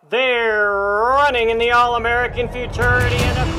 They're running in the All-American Futurity and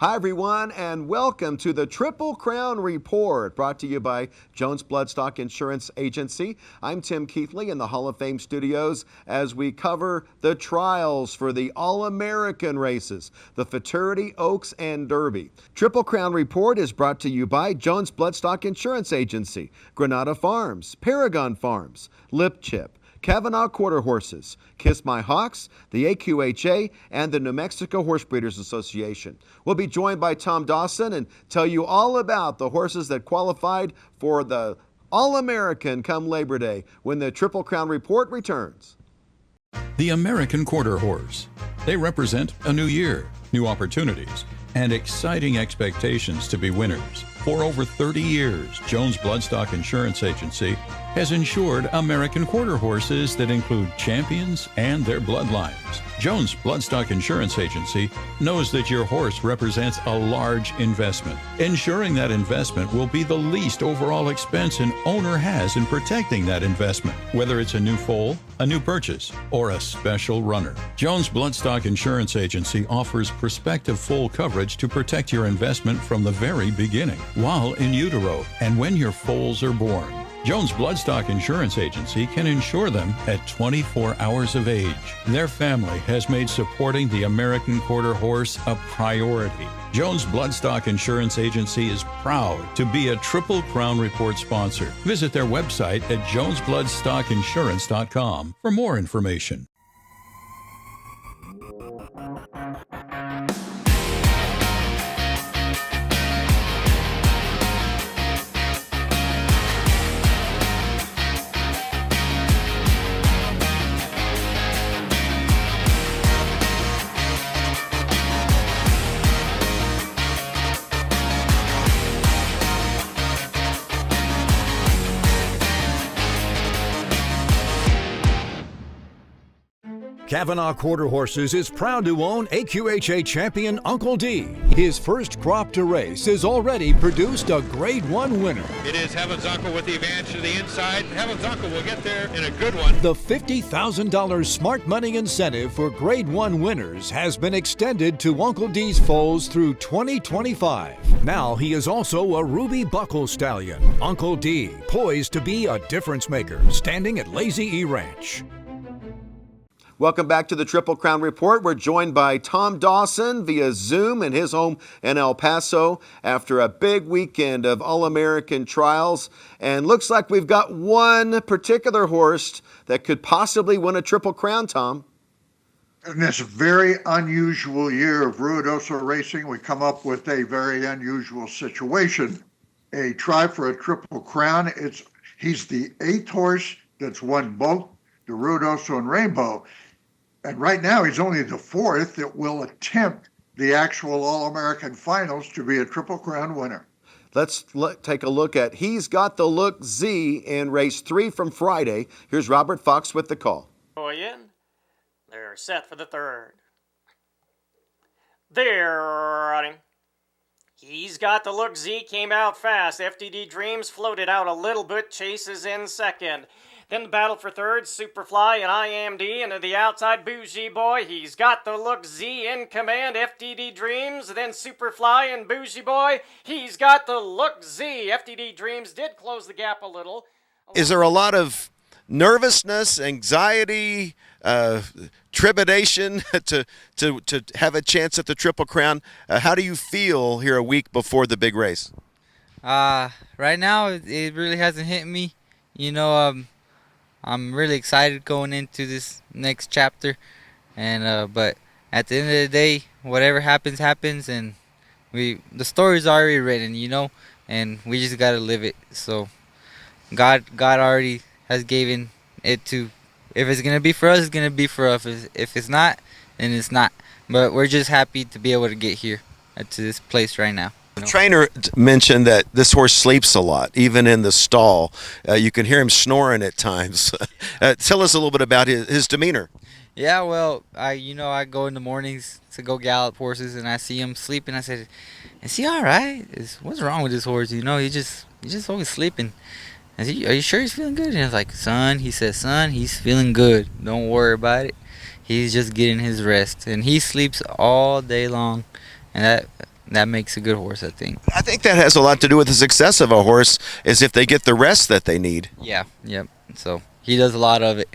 Hi, everyone, and welcome to the Triple Crown Report, brought to you by Jones Bloodstock Insurance Agency. I'm Tim Keithley in the Hall of Fame studios as we cover the trials for the All-American races, the Futurity, Oaks, and Derby. Triple Crown Report is brought to you by Jones Bloodstock Insurance Agency, Granada Farms, Paragon Farms, Lip Chip, Kavanaugh Quarter Horses, Kiss My Hawks, the AQHA, and the New Mexico Horse Breeders Association. We'll be joined by Tom Dawson and tell you all about the horses that qualified for the All-American come Labor Day when the Triple Crown Report returns. The American Quarter Horse. They represent a new year, new opportunities, and exciting expectations to be winners. For over 30 years, Jones Bloodstock Insurance Agency has insured American quarter horses that include champions and their bloodlines. Jones Bloodstock Insurance Agency knows that your horse represents a large investment. Ensuring that investment will be the least overall expense an owner has in protecting that investment, whether it's a new foal, a new purchase, or a special runner. Jones Bloodstock Insurance Agency offers prospective full coverage to protect your investment from the very beginning, while in utero and when your foals are born. Jones Bloodstock Insurance Agency can insure them at 24 hours of age. Their family has made supporting the American Quarter Horse a priority. Jones Bloodstock Insurance Agency is proud to be a Triple Crown Report sponsor. Visit their website at jonesbloodstockinsurance.com for more information. Kavanaugh Quarter Horses is proud to own AQHA champion Uncle D. His first crop to race has already produced a Grade 1 winner. It is Heaven's Uncle with the advantage to the inside. Heaven's Uncle will get there in a good one. The $50,000 smart money incentive for Grade 1 winners has been extended to Uncle D's foals through 2025. Now he is also a Ruby Buckle stallion. Uncle D, poised to be a difference maker, standing at Lazy E Ranch. Welcome back to the Triple Crown Report. We're joined by Tom Dawson via Zoom in his home in El Paso after a big weekend of All-American trials. And looks like we've got one particular horse that could possibly win a Triple Crown, Tom. In this very unusual year of Ruidoso racing, we come up with a very unusual situation. A try for a Triple Crown. He's the 8th horse that's won both the Ruidoso and Rainbow. And right now, he's only the 4th that will attempt the actual All-American Finals to be a Triple Crown winner. Let's take a look at He's Got the Look Z in race 3 from Friday. Here's Robert Fox with the call. in. They're set for the 3rd. They're running. He's Got the Look Z came out fast. FTD Dreams floated out a little bit. Chases in 2nd. Then the battle for 3rd, Superfly and IMD, and to the outside, Bougie Boy. He's Got the Look Z in command, FTD Dreams, then Superfly and Bougie Boy. He's Got the Look Z. FTD Dreams did close the gap a little. Is there a lot of nervousness, anxiety, trepidation to have a chance at the Triple Crown? How do you feel here a week before the big race? Right now, it really hasn't hit me. I'm really excited going into this next chapter, and but at the end of the day, whatever happens, happens, and the story's already written, and we just gotta live it. So God already has given it to. If it's gonna be for us, it's gonna be for us. If it's not, then it's not. But we're just happy to be able to get here to this place right now. The trainer mentioned that this horse sleeps a lot, even in the stall. You can hear him snoring at times. Tell us a little bit about his demeanor. Yeah, well, I go in the mornings to go gallop horses, and I see him sleeping. I said, "Is he all right? What's wrong with this horse? He's just always sleeping. Are you sure he's feeling good?" And I was like, "Son," he said, "Son, he's feeling good. Don't worry about it. He's just getting his rest, and he sleeps all day long, and that makes a good horse, I think." I think that has a lot to do with the success of a horse, is if they get the rest that they need. Yeah, yep. So he does a lot of it.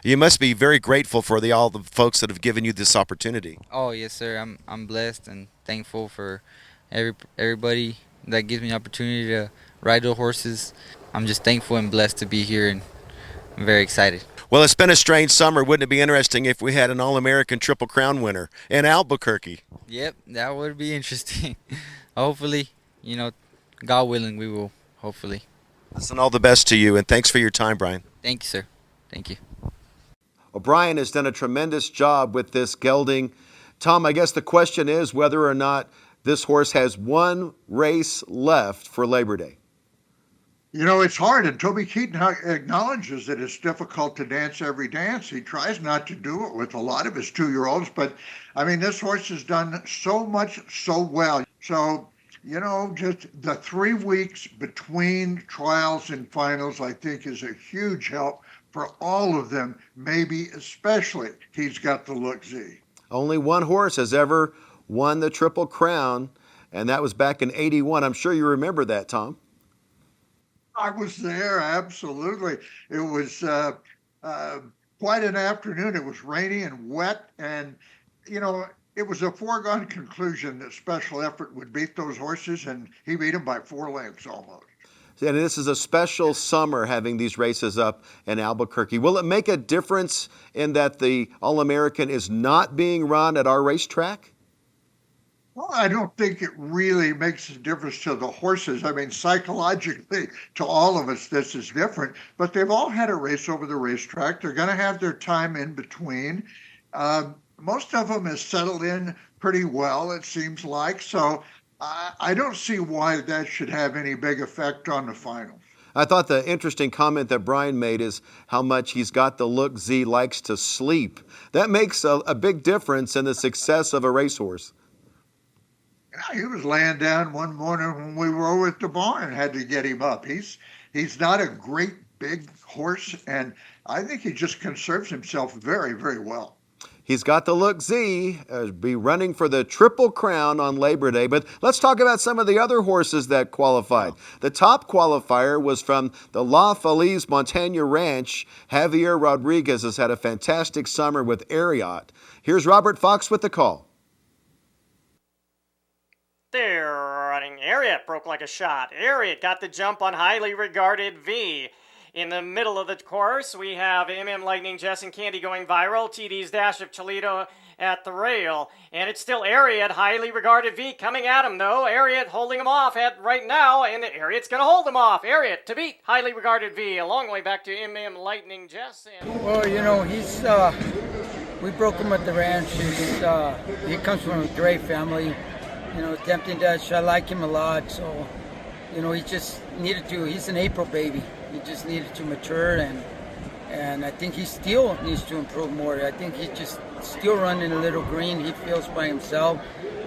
You must be very grateful for all the folks that have given you this opportunity. Oh yes, sir. I'm blessed and thankful for everybody that gives me the opportunity to ride the horses. I'm just thankful and blessed to be here, and I'm very excited. Well, it's been a strange summer. Wouldn't it be interesting if we had an All-American Triple Crown winner in Albuquerque? Yep, that would be interesting. Hopefully, God willing, we will. Hopefully. Listen, all the best to you, and thanks for your time, Brian. Thank you, sir. Thank you. O'Brien has done a tremendous job with this gelding. Tom, I guess the question is whether or not this horse has one race left for Labor Day. It's hard, and Toby Keaton acknowledges that it's difficult to dance every dance. He tries not to do it with a lot of his 2-year-olds, but, this horse has done so much so well. So, just the 3 weeks between trials and finals, I think, is a huge help for all of them, maybe especially He's Got the Look Z. Only one horse has ever won the Triple Crown, and that was back in '81. I'm sure you remember that, Tom. I was there, absolutely. It was quite an afternoon. It was rainy and wet, and, it was a foregone conclusion that Special Effort would beat those horses, and he beat them by 4 lengths almost. And this is a special summer having these races up in Albuquerque. Will it make a difference in that the All-American is not being run at our racetrack? Well, I don't think it really makes a difference to the horses. Psychologically, to all of us, this is different. But they've all had a race over the racetrack. They're going to have their time in between. Most of them has settled in pretty well, it seems like. So I don't see why that should have any big effect on the final. I thought the interesting comment that Brian made is how much He's Got the Look Z likes to sleep. That makes a big difference in the success of a racehorse. Yeah, he was laying down one morning when we were over at the barn, had to get him up. He's not a great big horse, and I think he just conserves himself very, very well. He's Got the Look Z, be running for the Triple Crown on Labor Day. But let's talk about some of the other horses that qualified. The top qualifier was from the La Feliz Montaña Ranch. Javier Rodriguez has had a fantastic summer with Ariat. Here's Robert Fox with the call. They're running. Ariat broke like a shot. Ariat got the jump on Highly Regarded V. In the middle of the course, we have Lightning Jess and Candy going viral. TD's Dash of Toledo at the rail. And it's still Ariat, Highly Regarded V coming at him, though. Ariat holding him off right now, and Ariat's going to hold him off. Ariat to beat Highly Regarded V. A long way back to Lightning Jess. Well, he's we broke him at the ranch. He comes from a great family. Kempton Dash, I like him a lot. So, he just needed to. He's an April baby. He just needed to mature, and I think he still needs to improve more. I think he's just still running a little green. He feels by himself.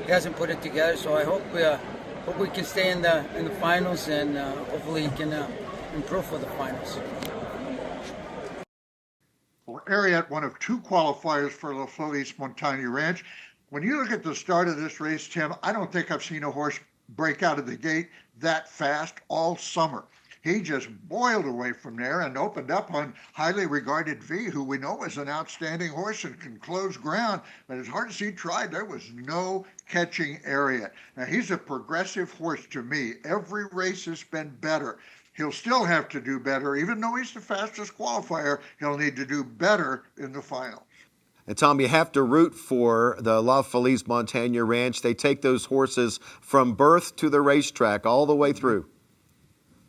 He hasn't put it together. So I hope we can stay in the finals, and hopefully he can improve for the finals. Well, Ariat, one of 2 qualifiers for La Feliz Montaña Ranch. When you look at the start of this race, Tim, I don't think I've seen a horse break out of the gate that fast all summer. He just boiled away from there and opened up on Highly Regarded V, who we know is an outstanding horse and can close ground. But as hard as he tried, there was no catching Ariat. Now, he's a progressive horse to me. Every race has been better. He'll still have to do better. Even though he's the fastest qualifier, he'll need to do better in the final. And Tom, you have to root for the La Feliz Montaña Ranch. They take those horses from birth to the racetrack all the way through.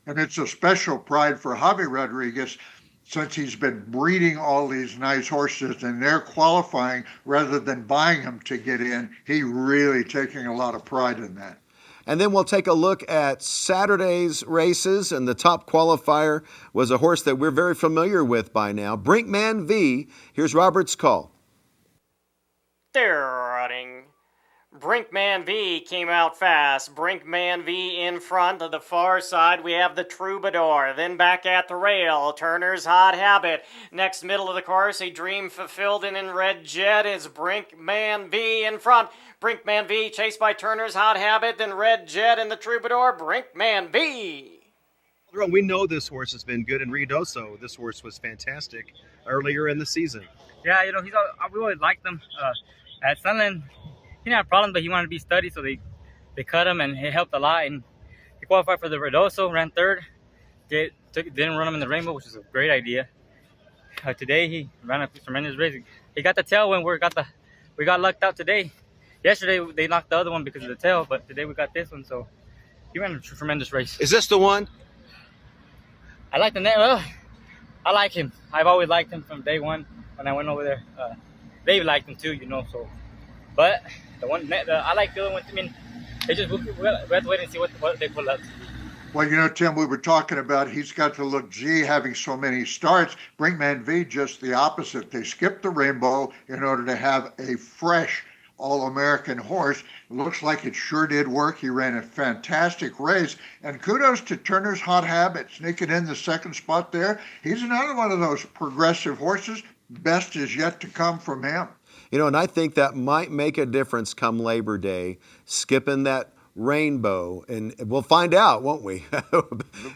And it's a special pride for Javi Rodriguez, since he's been breeding all these nice horses and they're qualifying rather than buying them to get in. He really taking a lot of pride in that. And then we'll take a look at Saturday's races, and the top qualifier was a horse that we're very familiar with by now, Brinkman V. Here's Robert's call. They're running. Brinkman V came out fast. Brinkman V in front. To the far side, we have the Troubadour. Then back at the rail, Turner's Hot Habit. Next middle of the course, A Dream Fulfilled, and in Red Jet is Brinkman V in front. Brinkman V chased by Turner's Hot Habit, then Red Jet and the Troubadour. Brinkman V. We know this horse has been good in Ruidoso. This horse was fantastic earlier in the season. Yeah, we always liked him. At Sunland, he didn't have a problem, but he wanted to be studied, so they cut him, and it helped a lot. And he qualified for the Ruidoso, ran third. Didn't run him in the Rainbow, which is a great idea. Today he ran a tremendous race. He got the tail when we got lucked out today. Yesterday they knocked the other one because of the tail, but today we got this one, so he ran a tremendous race. Is this the one? I like the name. Well, I like him. I've always liked him from day one when I went over there. They liked him too, so. But I like the other one. I mean, we have to wait and see what they pull up. Well, Tim, we were talking about he's got to look Z having so many starts. Brinkman V, just the opposite. They skipped the Rainbow in order to have a fresh All-American horse. It looks like it sure did work. He ran a fantastic race. And kudos to Turner's Hot Habit, sneaking in the second spot there. He's another one of those progressive horses. Best is yet to come from him. And I think that might make a difference come Labor Day, skipping that Rainbow, and we'll find out, won't we?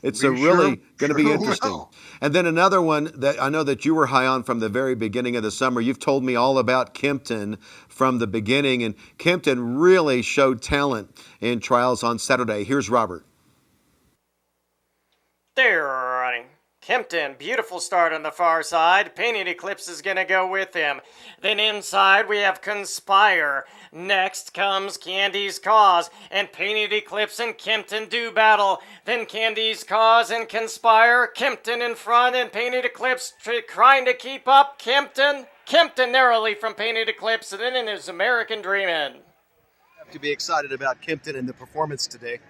It's really going to be interesting. Will. And then another one that I know that you were high on from the very beginning of the summer. You've told me all about Kempton from the beginning, and Kempton really showed talent in trials on Saturday. Here's Robert. They're running. Kempton, beautiful start on the far side. Painted Eclipse is going to go with him. Then inside we have Conspire. Next comes Candy's Cause, and Painted Eclipse and Kempton do battle. Then Candy's Cause and Conspire. Kempton in front, and Painted Eclipse trying to keep up. Kempton narrowly from Painted Eclipse, and then in his American Dreamin'. Have to be excited about Kempton and the performance today.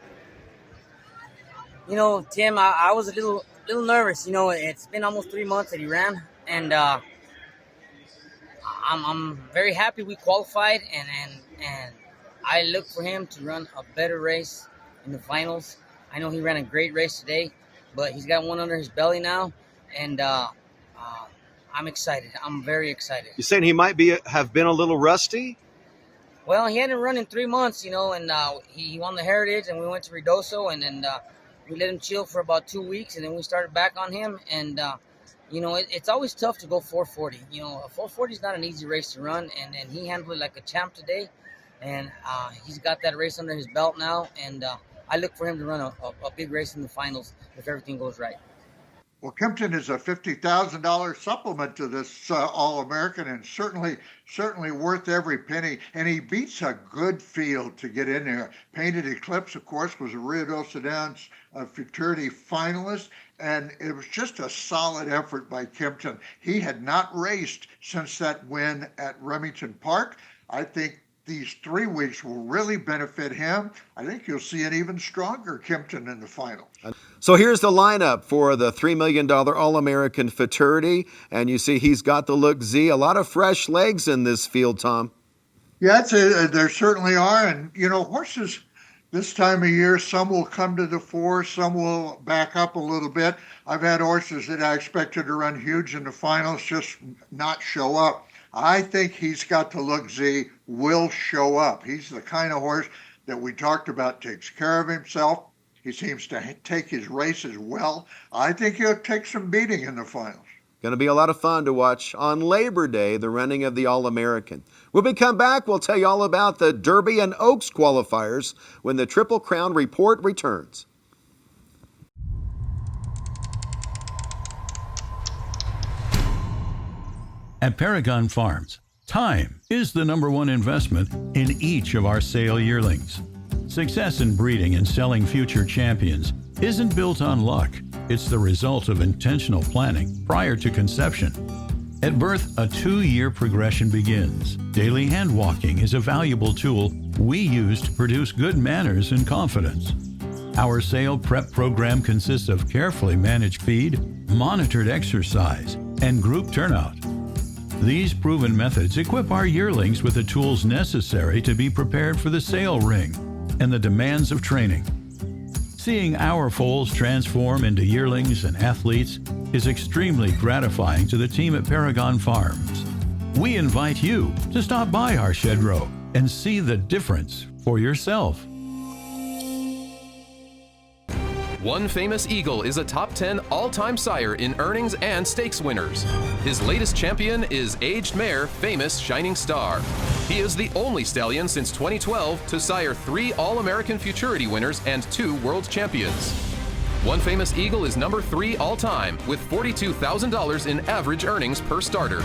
Tim, I was a little nervous. It's been almost 3 months that he ran, and I'm very happy we qualified, and I look for him to run a better race in the finals. I know he ran a great race today, but he's got one under his belly now, and I'm excited. I'm very excited. You saying he might have been a little rusty? Well, he hadn't run in 3 months, and he won the Heritage, and we went to Ruidoso, and then we let him chill for about 2 weeks, and then we started back on him. And, it's always tough to go 440. A 440 is not an easy race to run, and he handled it like a champ today. And he's got that race under his belt now, and I look for him to run a big race in the finals if everything goes right. Well, Kempton is a $50,000 supplement to this All-American, and certainly worth every penny. And he beats a good field to get in there. Painted Eclipse, of course, was a Ruidoso Downs Futurity finalist, and it was just a solid effort by Kempton. He had not raced since that win at Remington Park. I think these 3 weeks will really benefit him. I think you'll see an even stronger Kempton in the finals. So here's the lineup for the $3 million All-American Futurity, and you see he's got the look Z. A lot of fresh legs in this field, Tom. Yeah, there certainly are, and horses this time of year, some will come to the fore, some will back up a little bit. I've had horses that I expected to run huge in the finals just not show up. I think he's got to look Z, will show up. He's the kind of horse that we talked about, takes care of himself. He seems to take his races well. I think he'll take some beating in the finals. Going to be a lot of fun to watch on Labor Day, the running of the All-American. When we come back, we'll tell you all about the Derby and Oaks qualifiers when the Triple Crown Report returns. At Paragon Farms, time is the #1 investment in each of our sale yearlings. Success in breeding and selling future champions isn't built on luck. It's the result of intentional planning prior to conception. At birth, a 2-year progression begins. Daily hand walking is a valuable tool we use to produce good manners and confidence. Our sale prep program consists of carefully managed feed, monitored exercise, and group turnout. These proven methods equip our yearlings with the tools necessary to be prepared for the sale ring and the demands of training. Seeing our foals transform into yearlings and athletes is extremely gratifying to the team at Paragon Farms. We invite you to stop by our shed row and see the difference for yourself. One Famous Eagle is a top 10 all-time sire in earnings and stakes winners. His latest champion is aged mare Famous Shining Star. He is the only stallion since 2012 to sire 3 All-American Futurity winners and 2 world champions. One Famous Eagle is number 3 all-time with $42,000 in average earnings per starter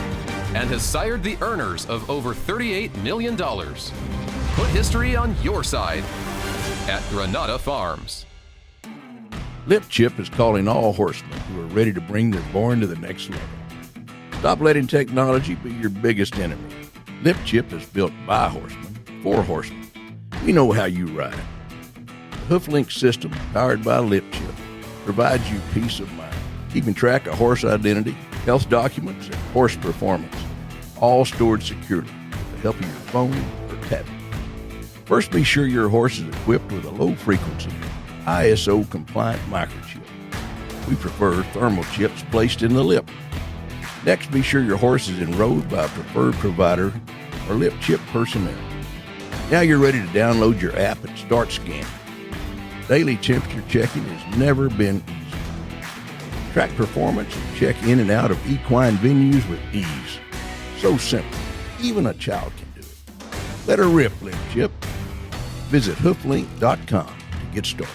and has sired the earners of over $38 million. Put history on your side at Granada Farms. Lip Chip is calling all horsemen who are ready to bring their born to the next level. Stop letting technology be your biggest enemy. Lip Chip is built by horsemen, for horsemen. We know how you ride. The HoofLink system, powered by Lip Chip, provides you peace of mind, keeping track of horse identity, health documents, and horse performance, all stored securely with the help of your phone or tablet. First, be sure your horse is equipped with a low-frequency, ISO-compliant microchip. We prefer thermal chips placed in the lip. Next, be sure your horse is enrolled by a preferred provider or Lip Chip personnel. Now you're ready to download your app and start scanning. Daily temperature checking has never been easier. Track performance and check in and out of equine venues with ease. So simple, even a child can do it. Let her rip, Lip Chip. Visit hooflink.com to get started.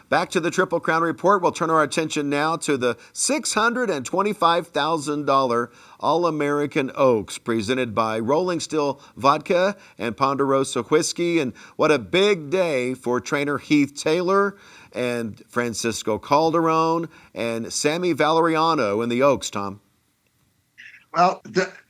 Back to the Triple Crown Report. We'll turn our attention now to the $625,000 All-American Oaks presented by Rolling Still Vodka and Ponderosa Whiskey. And what a big day for trainer Heath Taylor and Francisco Calderon and Sammy Valeriano in the Oaks, Tom. Well,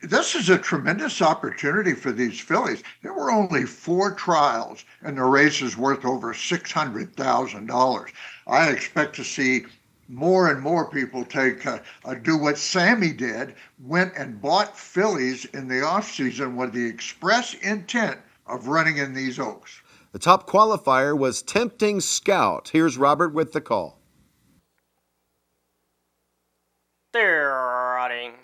this is a tremendous opportunity for these fillies. There were only 4 trials, and the race is worth over $600,000. I expect to see more and more people do what Sammy did, went and bought fillies in the offseason with the express intent of running in these Oaks. The top qualifier was Tempting Scout. Here's Robert with the call. They're running.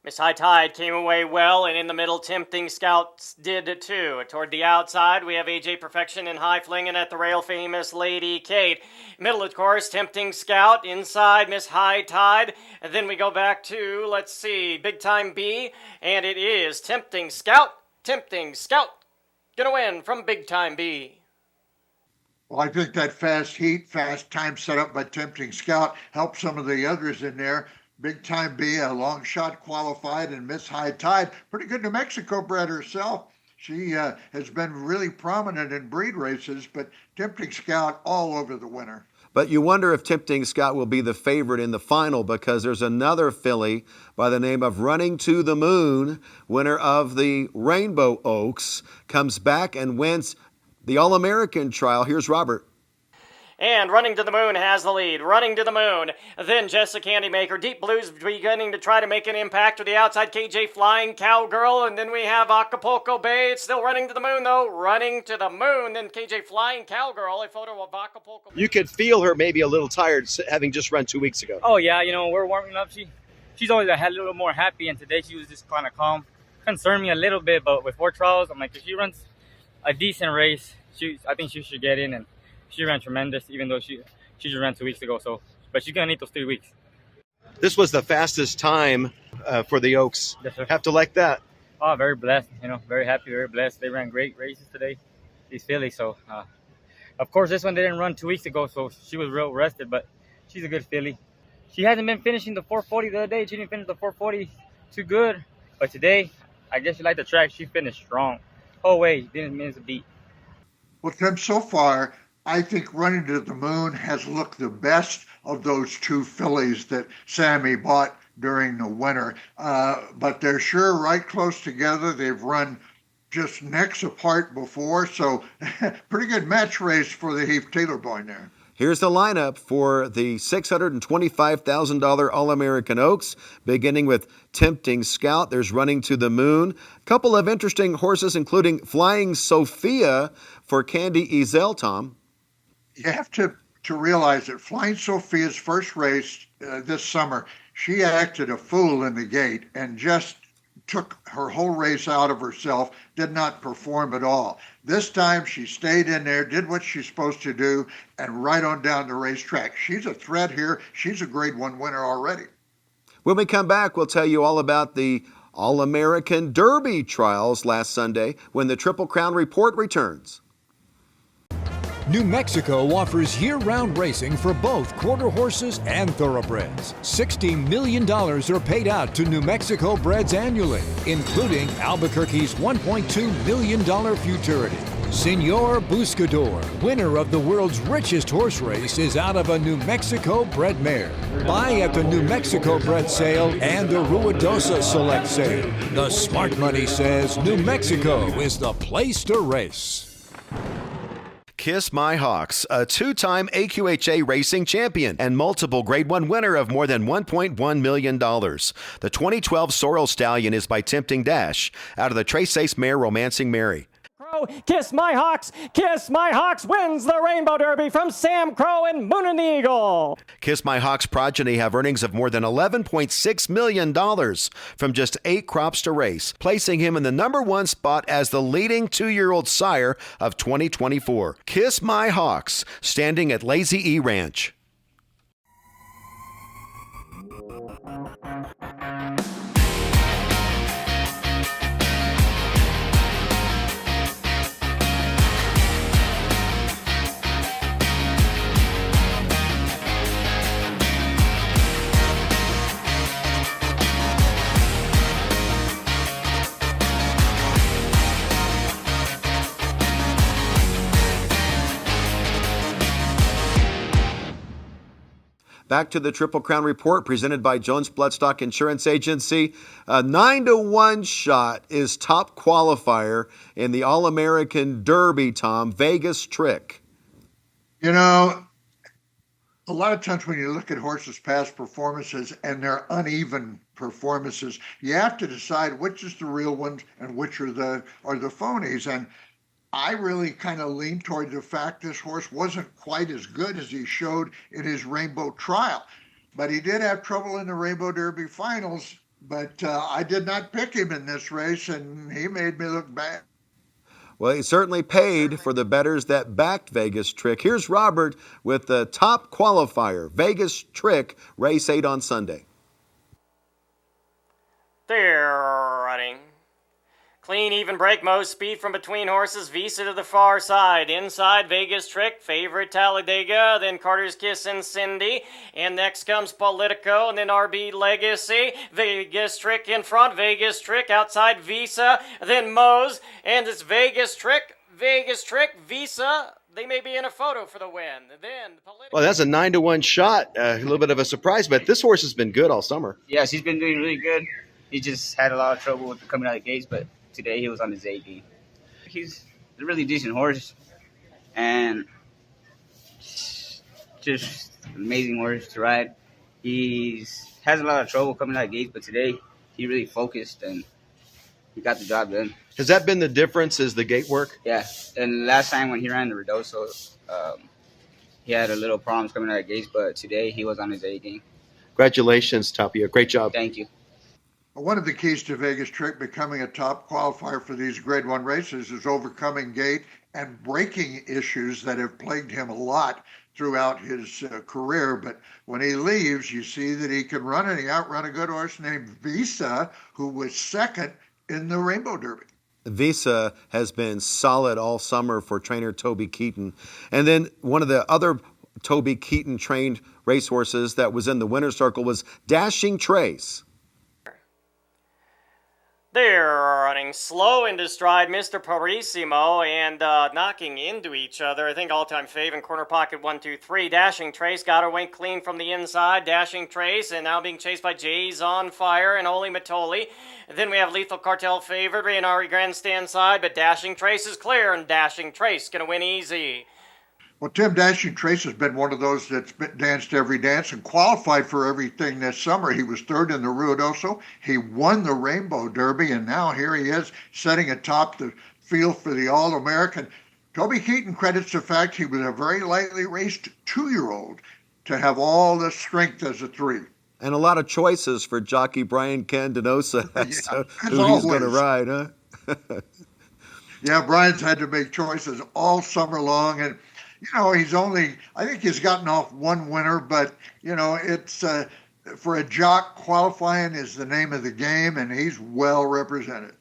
Miss High Tide came away well, and in the middle, Tempting Scouts did too. Toward the outside, we have AJ Perfection and High Fling, and at the rail, Famous Lady Kate. Middle, of course, Tempting Scout. Inside, Miss High Tide. And then we go back to, let's see, Big Time B, and it is Tempting Scout. Tempting Scout gonna win from Big Time B. Well, I think that fast heat, fast time set up by Tempting Scout helped some of the others in there. Big Time B, a long shot qualified, and Miss High Tide, pretty good New Mexico bred herself. She has been really prominent in breed races, but Tempting Scout all over the winner. But you wonder if Tempting Scout will be the favorite in the final, because there's another filly by the name of Running to the Moon, winner of the Rainbow Oaks, comes back and wins the All-American trial. Here's Robert. And Running to the Moon has the lead. Running to the Moon. Then Jessica Candymaker. Deep Blues beginning to try to make an impact to the outside. KJ Flying Cowgirl. And then we have Acapulco Bay. It's still Running to the Moon, though. Running to the Moon. Then KJ Flying Cowgirl. A photo of Acapulco Bay. You could feel her maybe a little tired having just run 2 weeks ago. Oh, yeah. We're warming up. She's always a little more happy, and today she was just kind of calm. Concerned me a little bit, but with 4 trials, I'm like, if she runs a decent race, I think she should get in, and she ran tremendous, even though she just ran 2 weeks ago. But she's gonna need those 3 weeks. This was the fastest time for the Oaks. Yes, sir. Have to like that. Oh, very blessed. Very happy, very blessed. They ran great races today, these fillies. So, of course, this one they didn't run 2 weeks ago, so she was real rested. But she's a good filly. She hasn't been finishing the 440 the other day. She didn't finish the 440 too good. But today, I guess she liked the track. She finished strong. Oh wait, didn't miss a beat. Well, Tim, so far, I think Running to the Moon has looked the best of those 2 fillies that Sammy bought during the winter. But they're sure right close together. They've run just necks apart before, so pretty good match race for the Heath Taylor boy there. Here's the lineup for the $625,000 All-American Oaks, beginning with Tempting Scout. There's Running to the Moon. A couple of interesting horses, including Flying Sophia for Candy Ezel, Tom. You have to realize that Flying Sophia's first race this summer, she acted a fool in the gate and just took her whole race out of herself, did not perform at all. This time she stayed in there, did what she's supposed to do, and right on down the racetrack. She's a threat here. She's a Grade 1 winner already. When we come back, we'll tell you all about the All-American Derby trials last Sunday when the Triple Crown Report returns. New Mexico offers year-round racing for both quarter horses and thoroughbreds. $60 million are paid out to New Mexico breds annually, including Albuquerque's $1.2 million Futurity. Senor Buscador, winner of the world's richest horse race, is out of a New Mexico bred mare. Buy at the New Mexico bred sale and the Ruidosa Select sale. The smart money says New Mexico is the place to race. Kiss My Hawks, a two-time AQHA racing champion and multiple Grade 1 winner of more than $1.1 million. The 2012 Sorrel Stallion is by Tempting Dash out of the Tres Ace mare Romancing Mary. Kiss My Hawks wins the Rainbow Derby from Sam Crow and Moon and the Eagle. Kiss My Hawks progeny have earnings of more than $11.6 million from just 8 crops to race, placing him in the #1 spot as the leading 2-year-old sire of 2024. Kiss My Hawks, standing at Lazy E Ranch. Back to the Triple Crown Report presented by Jones Bloodstock Insurance Agency. A 9-1 shot is top qualifier in the All-American Derby, Tom. Vegas Trick. You know, a lot of times when you look at horses' past performances and their uneven performances, you have to decide which is the real ones and which are the phonies. And I really kind of lean toward the fact this horse wasn't quite as good as he showed in his Rainbow Trial. But he did have trouble in the Rainbow Derby finals, but I did not pick him in this race, and he made me look bad. Well, he certainly paid for the bettors that backed Vegas Trick. Here's Robert with the top qualifier, Vegas Trick, race 8 on Sunday. They're running. Clean, even break, most speed from between horses. Visa to the far side. Inside, Vegas Trick. Favorite, Talladega. Then Carter's Kiss and Cindy. And next comes Politico. And then RB Legacy. Vegas Trick in front. Vegas Trick outside Visa. Then Mose. And it's Vegas Trick. Vegas Trick. Visa. They may be in a photo for the win. Then Politico. Well, that's a 9-1 shot. A little bit of a surprise, but this horse has been good all summer. Yes, he's been doing really good. He just had a lot of trouble with coming out of the gates, but today he was on his A game. He's a really decent horse and just an amazing horse to ride. He has a lot of trouble coming out of the gates, but today he really focused and he got the job done. Has that been the difference, is the gate work? Yeah, and last time when he ran the Redoso, he had a little problems coming out of the gates, but today he was on his A game. Congratulations, Tapia. Great job. Thank you. One of the keys to Vegas Trick becoming a top qualifier for these Grade 1 races is overcoming gait and braking issues that have plagued him a lot throughout his career. But when he leaves, you see that he can run, and he outrun a good horse named Visa, who was second in the Rainbow Derby. Visa has been solid all summer for trainer Toby Keaton. And then one of the other Toby Keaton trained racehorses that was in the winner's circle was Dashing Trace. They're running slow into stride, Mr. Parissimo, and knocking into each other. I think all-time fave in corner pocket 1, 2, 3. Dashing Trace got her wink clean from the inside. Dashing Trace, and now being chased by Jay's on Fire and Oli Matoli. Then we have Lethal Cartel favored, Rianari Grandstand side, but Dashing Trace is clear, and Dashing Trace gonna win easy. Well, Tim, Dashing Trace has been one of those that's danced every dance and qualified for everything this summer. He was third in the Ruidoso. He won the Rainbow Derby, and now here he is sitting atop the field for the All-American. Toby Keaton credits the fact he was a very lightly raced 2-year-old to have all the strength as a 3. And a lot of choices for jockey Brian Candenosa as to who he's going to ride, huh? Yeah, Brian's had to make choices all summer long, and I think he's gotten off one winner, but, it's for a jock, qualifying is the name of the game, and he's well represented.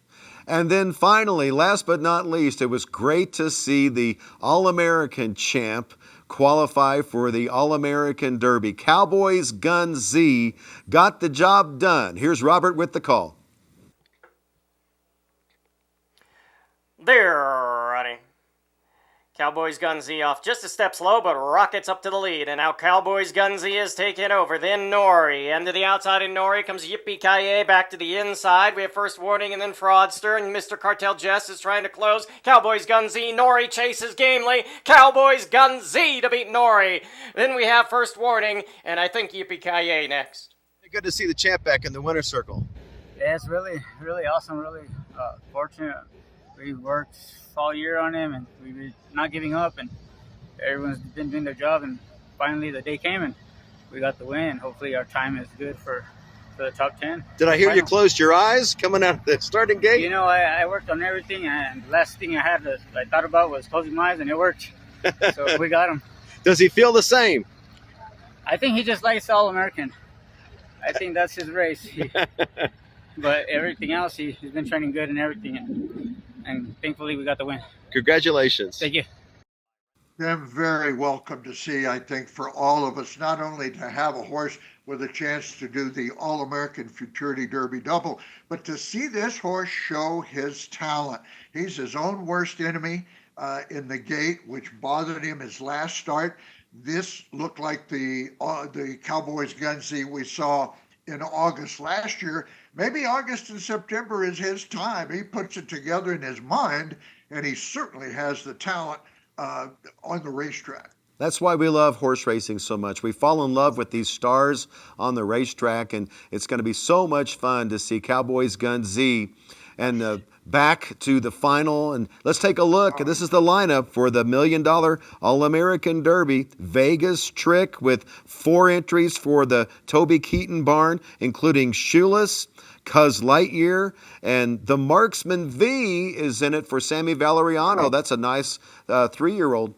And then finally, last but not least, it was great to see the All-American champ qualify for the All-American Derby. Cowboys Gun Z got the job done. Here's Robert with the call. They're running. Cowboys Gun Z off just a step slow, but rockets up to the lead. And now Cowboys Gun Z is taking over. Then Nori. And to the outside in Nori comes Yippee-Ki-Yay back to the inside. We have First Warning and then Fraudster. And Mr. Cartel Jess is trying to close. Cowboys Gun Z. Nori chases gamely. Cowboys Gun Z to beat Nori. Then we have First Warning. And I think Yippee-Ki-Yay next. Good to see the champ back in the winner's circle. Yeah, it's really, really awesome. Really fortunate. We worked all year on him, and we were not giving up, and everyone's been doing their job, and finally the day came, and we got the win. Hopefully our time is good for the top 10. Did I hear you closed your eyes coming out of the starting gate? I worked on everything, and the last thing I thought about was closing my eyes, and it worked. So we got him. Does he feel the same? I think he just likes All-American. I think that's his race. But everything else, he's been training good and everything, and thankfully we got the win. Congratulations. Thank you. I'm very welcome to see, I think, for all of us, not only to have a horse with a chance to do the All-American Futurity Derby double, but to see this horse show his talent. He's his own worst enemy in the gate, which bothered him his last start. This looked like the Cowboys Gun Z we saw in August last year. Maybe August and September is his time. He puts it together in his mind, and he certainly has the talent on the racetrack. That's why we love horse racing so much. We fall in love with these stars on the racetrack, and it's going to be so much fun to see Cowboys Gun Z. And back to the final, and let's take a look. This is the lineup for the $1 million All-American Derby. Vegas Trick with 4 entries for the Toby Keaton barn, including Shoeless, Cuz Lightyear, and the Marksman V is in it for Sammy Valeriano. That's a nice 3-year-old.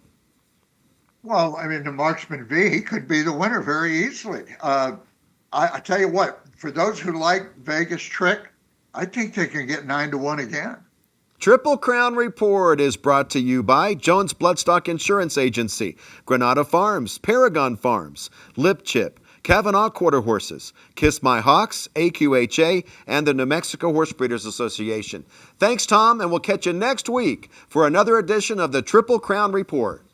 Well, I mean, the Marksman V, he could be the winner very easily. I tell you what, for those who like Vegas Trick, I think they can get 9-1 again. Triple Crown Report is brought to you by Jones Bloodstock Insurance Agency, Granada Farms, Paragon Farms, Lip Chip, Kavanaugh Quarter Horses, Kiss My Hawks, AQHA, and the New Mexico Horse Breeders Association. Thanks, Tom, and we'll catch you next week for another edition of the Triple Crown Report.